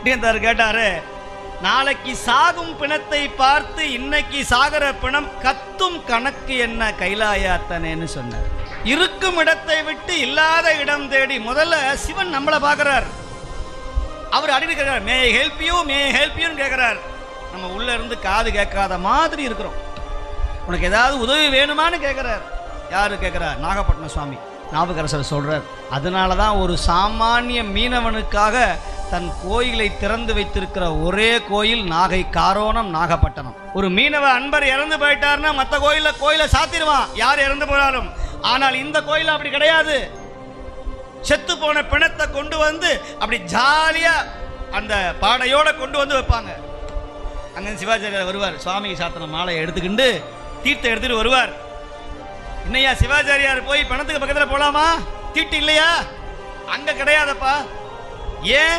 பட்டினத்தார் கேட்டாரு, நாளைக்கு சாகும் பிணத்தை பார்த்து இன்னைக்கு சாகர பிணம் கத்தும் கணக்கு என்ன கைலாயாத்தனேன்னு சொன்னார். இருக்கும் இடத்தை விட்டு இல்லாத இடம் தேடி முதல்ல சிவன் நம்மளை பார்க்கிறார். அவர் அடிக்கடி கேட்கிறார், may help you, may help யூன்னு கேட்கிறார். நம்ம உள்ள இருந்து காது கேட்காத மாதிரி இருக்கிறோம். உனக்கு ஏதாவது உதவி வேணுமான்னு கேட்கிறார். யாரு கேட்கிறார்? நாகப்பட்டினம் சுவாமி நாவுக்கரசர் சொல்றார். அதனால தான் ஒரு சாமானிய மீனவனுக்காக தன் கோயிலை திறந்து வைத்திருக்கிற ஒரே கோயில் நாகை காரோணம் நாகப்பட்டினம். ஒரு மீனவ அன்பர் இறந்து போயிட்டார்னா மற்ற கோயிலை சாத்திடுவான், யார் இறந்து போனாலும். ஆனால் இந்த கோயில் அப்படி கிடையாது. செத்து போன பிணத்தை கொண்டு வந்து அப்படி ஜாலியா அந்த பாடையோட கொண்டு வந்து வைப்பாங்க. அங்க சிவாச்சாரியார் வருவார், சுவாமிக்கு சாத்தின மாலையை எடுத்துக்கிண்டு தீர்த்தம் எடுத்துட்டு வருவார். இன்னையா சிவாச்சாரியார் போய் பிணத்துக்கு பக்கத்தில் போலாமா? தீட்டு இல்லையா? அங்க கிடையாதப்பா. ஏன்?